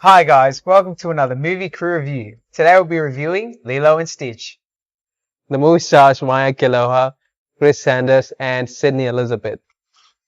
Hi guys, welcome to another movie crew review. Today we'll be reviewing Lilo and Stitch. The movie stars Maia, Kealoha, Chris Sanders, and Sydney Elizabeth.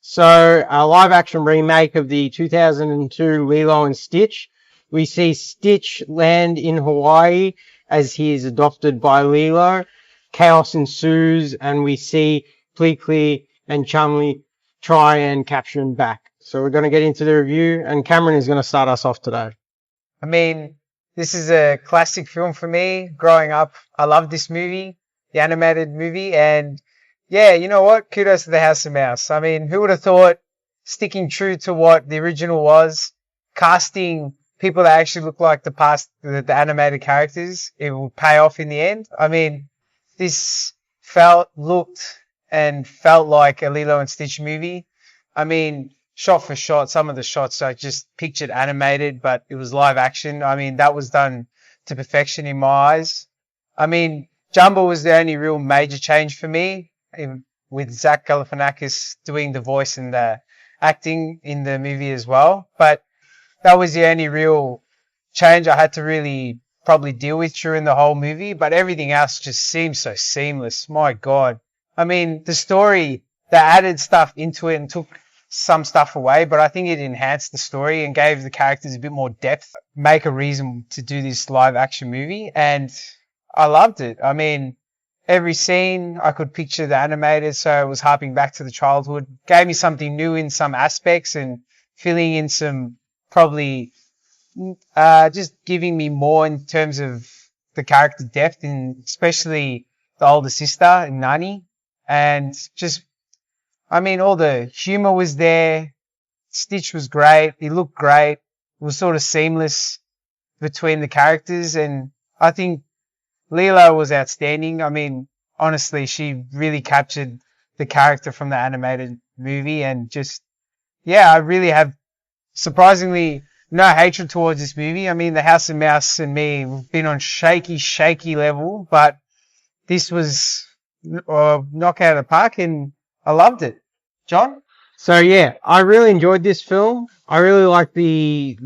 So, a live action remake of the 2002 Lilo and Stitch. We see Stitch land in Hawaii as he is adopted by Lilo. Chaos ensues, and we see Pleakley and Chumley try and capture him back. So we're going to get into the review, and Cameron is going to start us off today. I mean, this is a classic film for me. Growing up, I loved this movie, the animated movie, and yeah, you know what? Kudos to the House of Mouse. I mean, who would have thought sticking true to what the original was, casting people that actually look like the animated characters, it will pay off in the end. I mean, this looked like a Lilo and Stitch movie. I mean, shot for shot, some of the shots I just pictured animated, but it was live action. I mean, that was done to perfection in my eyes. I mean, Jumbo was the only real major change for me, with Zach Galifianakis doing the voice and the acting in the movie as well. But that was the only real change I had to really probably deal with during the whole movie. But everything else just seemed so seamless. My God. I mean, the story, they added stuff into it and took some stuff away, but I think it enhanced the story and gave the characters a bit more depth, make a reason to do this live action movie. And I loved it. I mean, every scene I could picture the animated, so it was harping back to the childhood, gave me something new in some aspects and filling in some probably just giving me more in terms of the character depth, and especially the older sister, Nani. And just, I mean, all the humor was there. Stitch was great. He looked great. It was sort of seamless between the characters. And I think Lilo was outstanding. I mean, honestly, she really captured the character from the animated movie. And just, yeah, I really have surprisingly no hatred towards this movie. I mean, the House of Mouse and me, we've been on shaky level, but this was knock out of the park and I loved it. John? So yeah, I really enjoyed this film. I really liked the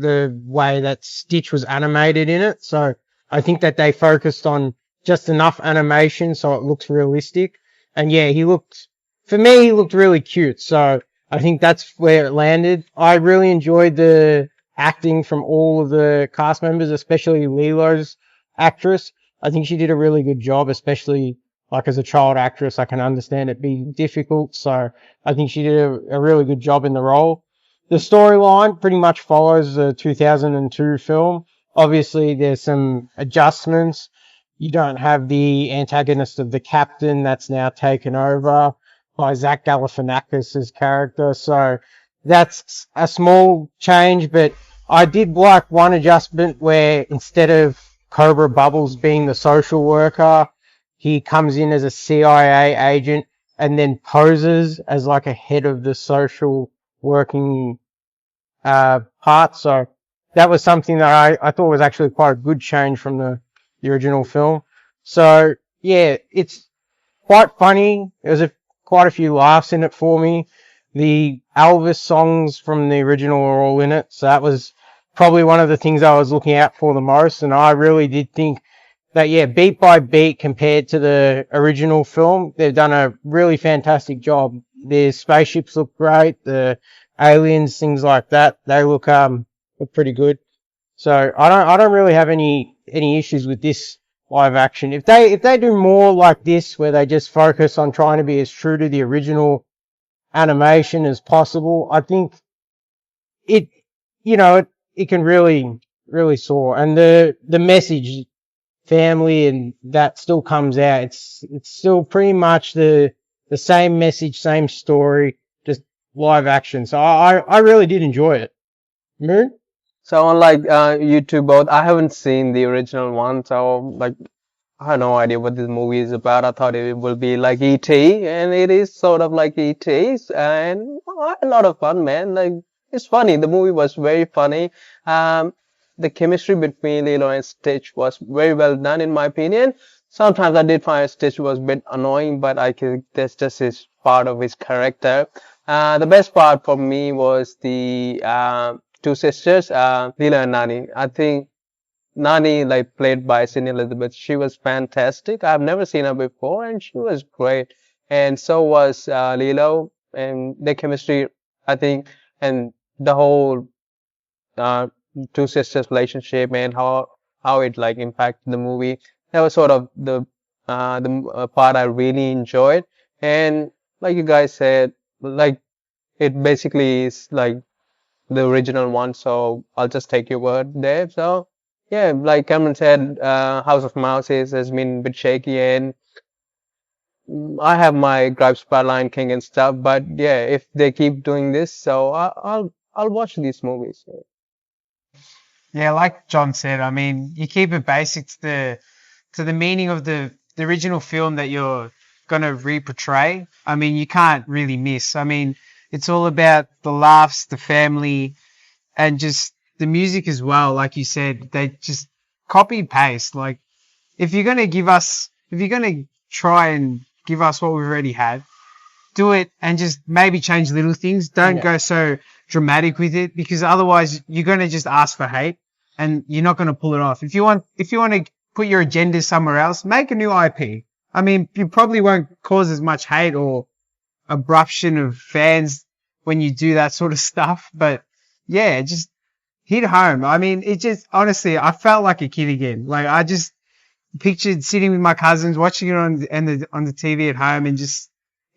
way that Stitch was animated in it. So I think that they focused on just enough animation so it looks realistic. And yeah, he looked really cute. So I think that's where it landed. I really enjoyed the acting from all of the cast members, especially Lilo's actress. I think she did a really good job, especially like as a child actress. I can understand it being difficult. So I think she did a really good job in the role. The storyline pretty much follows the 2002 film. Obviously, there's some adjustments. You don't have the antagonist of the captain that's now taken over by Zach Galifianakis' character. So that's a small change, but I did like one adjustment where instead of Cobra Bubbles being the social worker, he comes in as a CIA agent and then poses as like a head of the social working part. So that was something that I thought was actually quite a good change from the original film. So yeah, it's quite funny. There's quite a few laughs in it for me. The Elvis songs from the original are all in it. So that was probably one of the things I was looking out for the most. And I really did think that, yeah, beat by beat compared to the original film, they've done a really fantastic job. The spaceships look great. The aliens, things like that, they look pretty good. So I don't really have any issues with this live action. If they do more like this, where they just focus on trying to be as true to the original animation as possible, I think it can really soar. And the message, family, and that still comes out. It's still pretty much the same message, same story, just live action. So I really did enjoy it. Moon? So unlike you two both, I haven't seen the original one, so like I had no idea what this movie is about. I thought it will be like E.T., and it is sort of like E.T., and a lot of fun, man. Like, it's funny. The movie was very funny. The chemistry between Lilo and Stitch was very well done, in my opinion. Sometimes I did find Stitch was a bit annoying, but that's just his part of his character. The best part for me was the two sisters, Lila and Nani. I think Nani, like played by Sydney Elizabeth, she was fantastic. I've never seen her before, and she was great. And so was Lilo, and their chemistry, I think, and the whole uh, two sisters relationship and how it like impacted the movie. That was sort of the part I really enjoyed. And like you guys said, like it basically is like the original one. So I'll just take your word there. So yeah, like Cameron said, House of Mouse has been a bit shaky, and I have my gripes about Lion King and stuff. But yeah, if they keep doing this, so I'll watch these movies. Yeah, like John said, I mean, you keep it basic to the meaning of the original film that you're gonna reportray. I mean, you can't really miss. I mean, it's all about the laughs, the family, and just the music as well. Like you said, they just copy and paste. Like, if you're gonna try and give us what we've already had, do it and just maybe change little things. Don't go so dramatic with it, because otherwise you're going to just ask for hate and you're not going to pull it off. If you want to put your agenda somewhere else, make a new IP. I mean, you probably won't cause as much hate or abruption of fans when you do that sort of stuff. But yeah, just hit home. I mean, it just, honestly, I felt like a kid again. Like, I just pictured sitting with my cousins, watching it on the TV at home, and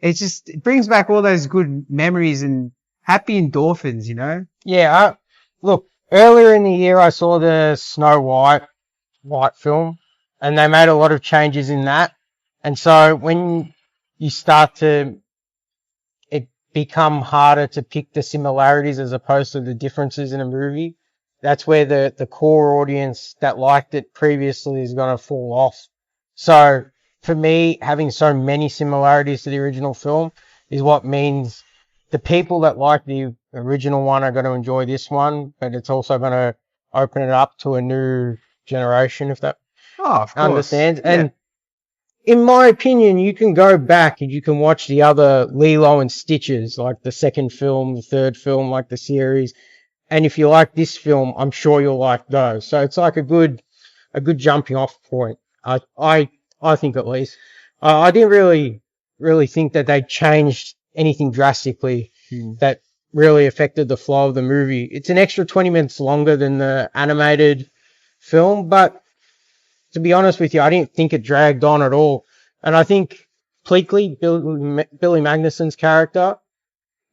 it brings back all those good memories and happy endorphins, you know? Yeah, look, earlier in the year I saw the Snow White film, and they made a lot of changes in that. And so when you start to it become harder to pick the similarities as opposed to the differences in a movie, that's where the core audience that liked it previously is going to fall off. So for me, having so many similarities to the original film is what means the people that like the original one are going to enjoy this one, but it's also going to open it up to a new generation, if that understands. Yeah. And in my opinion, you can go back and you can watch the other Lilo and Stitches, like the second film, the third film, like the series. And if you like this film, I'm sure you'll like those. So it's like a good jumping off point. I think, at least. I didn't really think that they changed anything drastically that really affected the flow of the movie. It's an extra 20 minutes longer than the animated film, but to be honest with you, I didn't think it dragged on at all. And I think Pleakley, Billy Magnuson's character,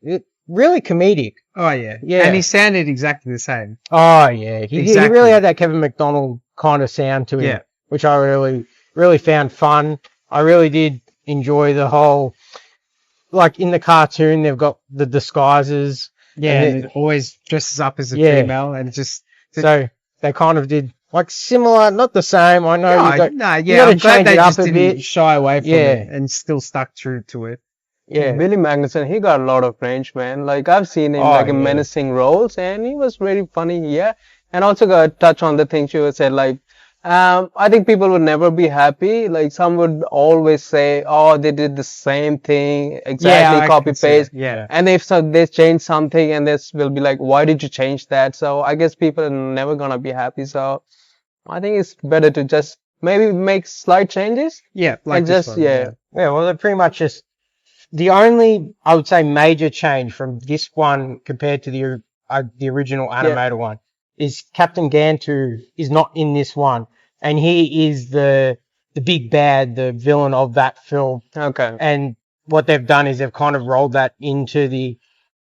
it really comedic. Oh, yeah. Yeah. And he sounded exactly the same. Oh, yeah. He really had that Kevin McDonald kind of sound to him, which I really found fun. I really did enjoy the whole, like in the cartoon, they've got the disguises. Yeah, and it always dresses up as a female, and so they kind of did like similar, not the same. I know. I'm glad they just didn't shy away from it and still stuck true to it. Yeah, Billy Magnuson, he got a lot of range, man. Like, I've seen him in menacing roles, and he was really funny, yeah. And also got to touch on the things you said, like, I think people would never be happy. Like, some would always say, oh, they did the same thing, exactly, copy paste. Yeah. And if they change something, and this will be like, why did you change that? So I guess people are never gonna be happy. So I think it's better to just maybe make slight changes. Yeah, like this one. Yeah, well, they're pretty much just the only, I would say, major change from this one compared to the original animated one is Captain Gantu is not in this one, and he is the big bad, the villain of that film. Okay. And what they've done is they've kind of rolled that into the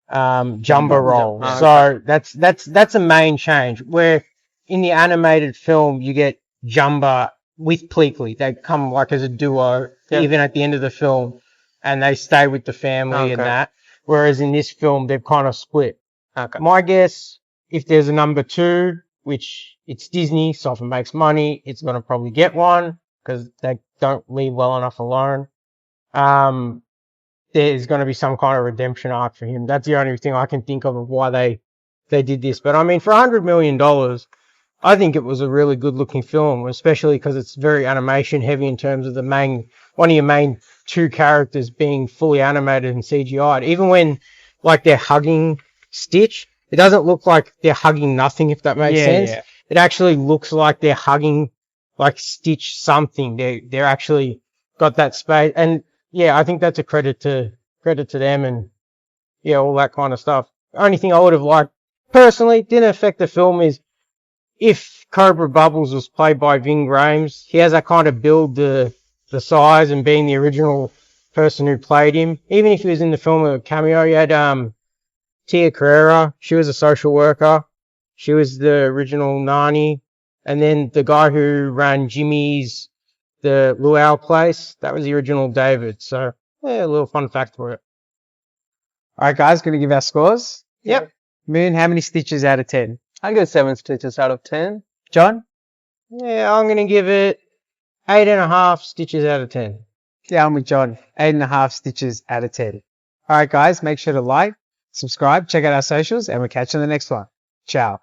Jumba role. Okay. So that's a main change. Where in the animated film you get Jumba with Pleakley. They come like as a duo even at the end of the film, and they stay with the family and that. Whereas in this film they've kind of split. Okay. My guess, if there's a number 2, which it's Disney, so if it makes money, it's going to probably get one because they don't leave well enough alone. There's going to be some kind of redemption arc for him. That's the only thing I can think of why they did this. But I mean, for $100 million, I think it was a really good looking film, especially because it's very animation heavy in terms of one of your main 2 characters being fully animated and CGI'd. Even when, like, they're hugging Stitch, it doesn't look like they're hugging nothing, if that makes sense. Yeah. It actually looks like they're hugging like Stitch something. They're actually got that space. And yeah, I think that's a credit to them and yeah, all that kind of stuff. The only thing I would have liked personally didn't affect the film is if Cobra Bubbles was played by Ving Rhames, he has that kind of build, the size and being the original person who played him. Even if he was in the film a cameo, you had Tia Carrera. She was a social worker. She was the original Nani. And then the guy who ran Jimmy's, the luau place, that was the original David. So yeah, a little fun fact for it. All right, guys, gonna give our scores. Yep. Moon, how many stitches out of 10? I give 7 stitches out of 10. John? Yeah, I'm gonna give it 8.5 stitches out of 10. Yeah, I'm with John. 8.5 stitches out of 10. All right, guys, make sure to like, subscribe, check out our socials, and we'll catch you in the next one. Ciao.